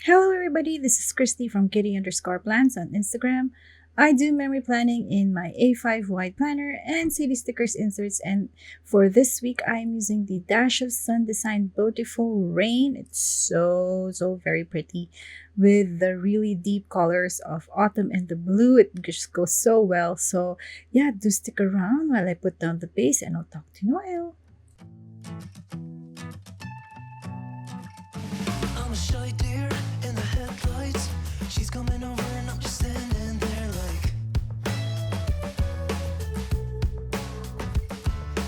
Hello, everybody. This is Christy from Kitty_plans on Instagram. I do memory planning in my A5 wide planner and CD stickers inserts. And for this week, I'm using the Dash of Sun Design Bowtiful Rain. It's so very pretty with the really deep colors of autumn and the blue. It just goes so well. So, yeah, do stick around while I put down the base and I'll talk to you in a while. I'm a shy deer in the headlights. She's coming over and I'm just standing there like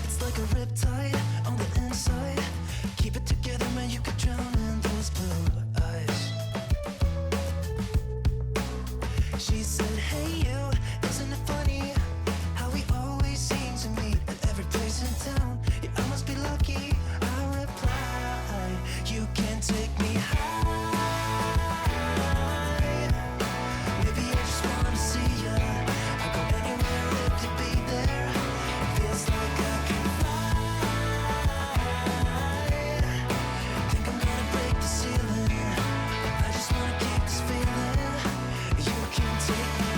it's like a riptide on the inside. Keep it together, man, you could drown in those blue eyes. She said, hey you, isn't it funny how we always seem to meet at every place in town? Yeah, I must be lucky. I reply, you can take me high. Maybe I just wanna see ya. I'll go anywhere if you be there. Feels like I can fly. Think I'm gonna break the ceiling. I just wanna keep this feeling. You can take me.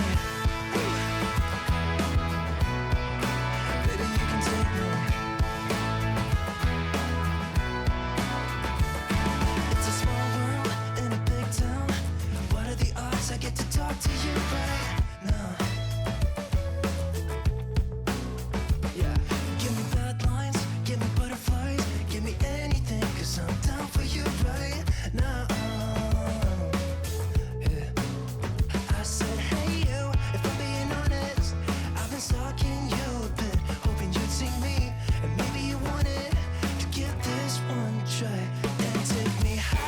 Baby, you can take me. It's a small world in a big town. What are the odds I get to talk to you right now? Yeah. Give me bad lines, give me butterflies, give me anything, cause I'm down for you right now. Yeah. I said, hey you, if I'm being honest, I've been stalking you a bit, hoping you'd see me, and maybe you wanted to give this one a try and take me high.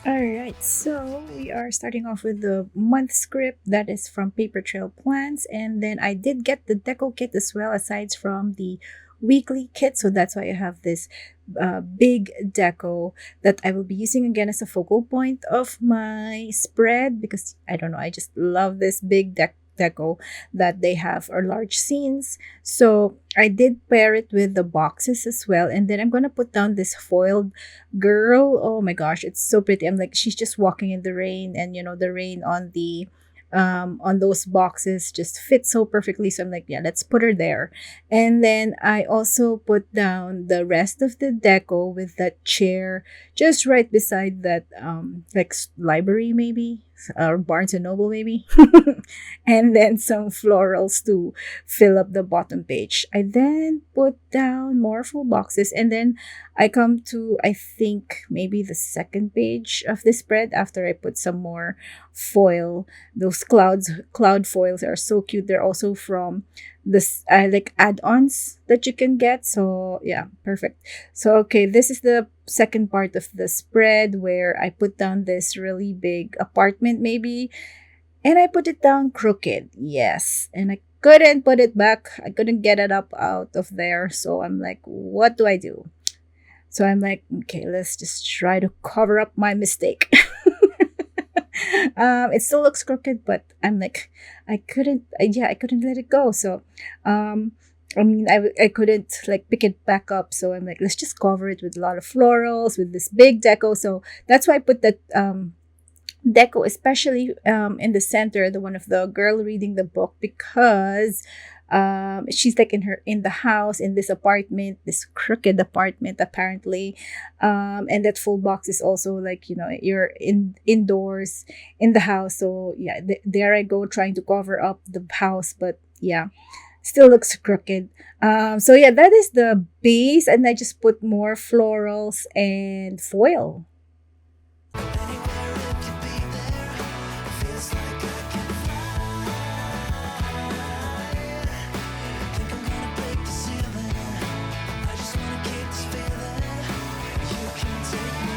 Alright, so we are starting off with the month script that is from Paper Trail Plans, and then I did get the Deco kit as well, aside from the weekly kit, so that's why I have this big deco that I will be using again as a focal point of my spread because I don't know, I just love this big deco that they have or large scenes. So I did pair it with the boxes as well, and then I'm gonna put down this foiled girl. Oh my gosh, it's so pretty. I'm like, she's just walking in the rain, and the rain on those boxes just fits so perfectly. So I'm like, yeah, let's put her there. And then I also put down the rest of the deco with that chair just right beside that like library maybe, or Barnes and Noble maybe. And then some florals to fill up the bottom page. I then put down more full boxes, and then I come to, I think, maybe the second page of the spread after I put some more foil. Those cloud foils are so cute. They're also from this like add-ons that you can get. So yeah, perfect. So okay, this is the second part of the spread where I put down this really big apartment maybe, and I put it down crooked. Yes, and I couldn't put it back. I couldn't get it up out of there. So I'm like, what do I do? So I'm like, okay, let's just try to cover up my mistake. It still looks crooked, but I'm like, I couldn't let it go. So, I mean, I couldn't like pick it back up. So I'm like, let's just cover it with a lot of florals with this big deco. So that's why I put that deco, especially in the center, the one of the girl reading the book, because she's like in the house, in this apartment, this crooked apartment apparently, and that full box is also like, you're indoors in the house. So yeah, there I go trying to cover up the house, but yeah, still looks crooked. So yeah, that is the base, and I just put more florals and foil. Anywhere if you be there, feels like I can fly. Think I'm gonna break the ceiling. I just wanna keep this feeling. You can take me.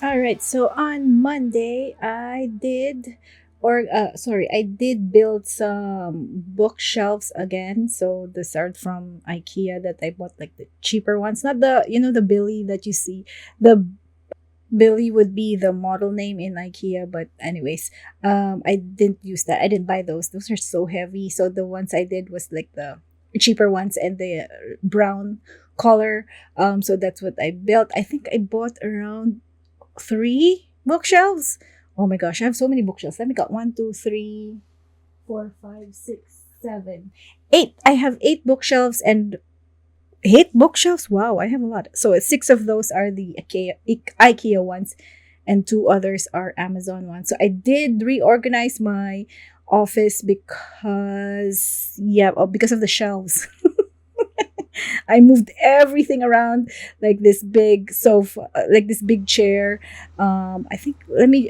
All right, so on Monday, I did I did build some bookshelves again. So these are from IKEA that I bought, like the cheaper ones, not the the Billy that you see. The Billy would be the model name in IKEA, but anyways, I didn't use that. I didn't buy those. Those are so heavy. So the ones I did was like the cheaper ones and the brown color. So that's what I built. I think I bought around three bookshelves. Oh my gosh, I have so many bookshelves. Let me count. One, two, three, four, five, six, seven, eight. I have eight bookshelves and eight bookshelves. Wow, I have a lot. So six of those are the IKEA ones, and two others are Amazon ones. So I did reorganize my office because of the shelves. I moved everything around, like this big sofa, like this big chair. I think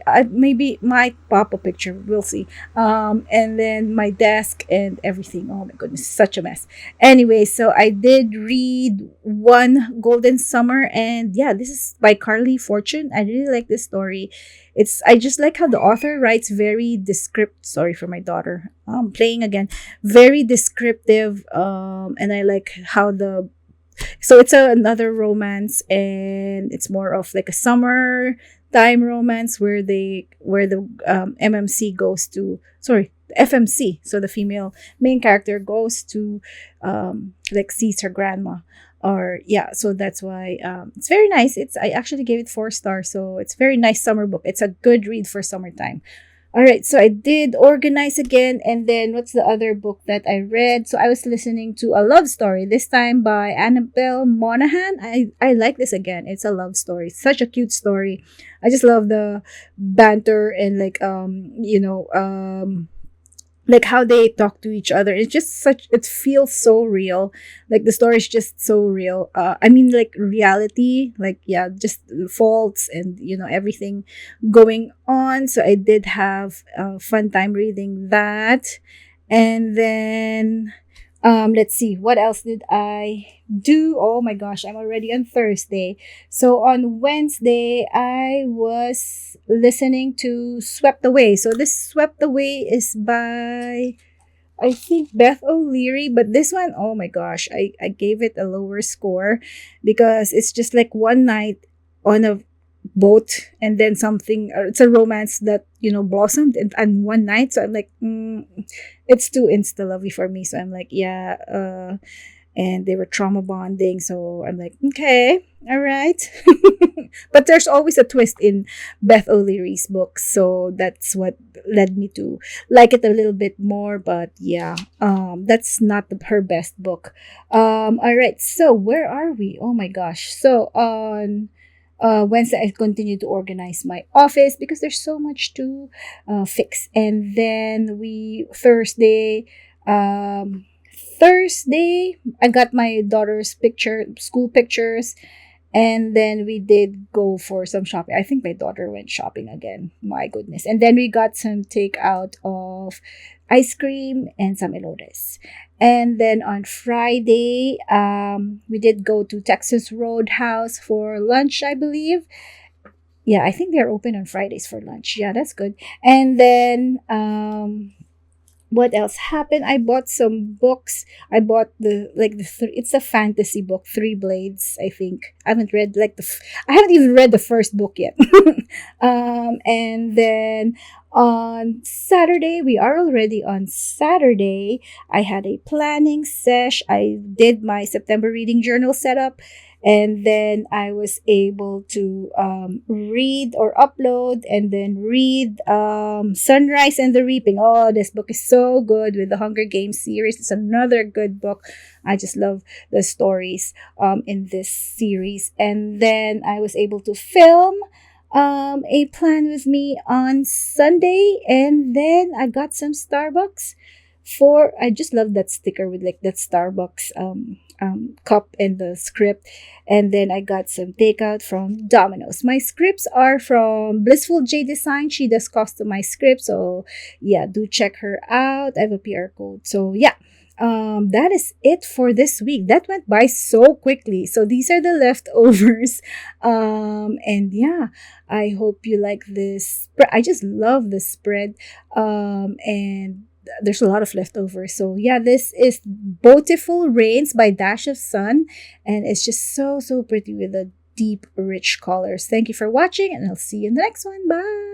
I maybe might pop a picture. We'll see. And then my desk and everything. Oh my goodness, such a mess. Anyway, so I did read One Golden Summer, and yeah, this is by Carly Fortune. I really like this story. I just like how the author writes very descriptive. Sorry for my daughter. Playing again, very descriptive. And I like how the so it's another romance, and it's more of like a summer time romance where the MMC goes to the FMC, so the female main character goes to like sees her grandma, or yeah, so that's why it's very nice. I actually gave it 4 stars, so it's very nice summer book. It's a good read for summertime. All right, so I did organize again, and then what's the other book that I read? So I was listening to a love story, this time by Annabelle Monaghan. I like this again. It's a love story, such a cute story. I just love the banter and like how they talk to each other. It's just it feels so real. Like the story is just so real. I mean, like reality, like yeah, just faults and everything going on. So I did have a fun time reading that. And then let's see, what else did I do? Oh my gosh, I'm already on Thursday. So on Wednesday, I was listening to Swept Away. So this Swept Away is by, I think, Beth O'Leary. But this one, oh my gosh, I gave it a lower score because it's just like one night on a boat, and then something, or it's a romance that blossomed and one night. So I'm like, it's too insta lovey for me. So I'm like, yeah. And they were trauma bonding, so I'm like, okay, all right. But there's always a twist in Beth O'Leary's books, so that's what led me to like it a little bit more. But yeah, that's not her best book. All right, so where are we? Oh my gosh. So on Wednesday, I continue to organize my office because there's so much to fix. And then Thursday, I got my daughter's school pictures, and then we did go for some shopping. I think my daughter went shopping again. My goodness. And then we got some takeout of ice cream and some elotes. And then on Friday, we did go to Texas Roadhouse for lunch, I believe. Yeah, I think they're open on Fridays for lunch. Yeah, that's good. And then what else happened? I bought some books. I bought it's a fantasy book, Three Blades, I think. I haven't even read the first book yet. And then on Saturday, we are already on Saturday. I had a planning sesh. I did my September reading journal setup, and then I was able to read or upload and then read Sunrise and the Reaping. Oh, this book is so good, with the Hunger Games series. It's another good book. I just love the stories in this series. And then I was able to film a plan with me on Sunday, and then I got some Starbucks I just love that sticker with like that Starbucks cup and the script. And then I got some takeout from Domino's. My scripts are from Blissful Jayde Design. She does customized scripts, so yeah, do check her out. I have a PR code. So yeah. That is it for this week. That went by so quickly. So these are the leftovers. And yeah, I hope you like this. I just love this spread. And there's a lot of leftovers. So yeah, this is Bowtiful Rains by Dash of Sun. And it's just so, so pretty with the deep, rich colors. Thank you for watching, and I'll see you in the next one. Bye.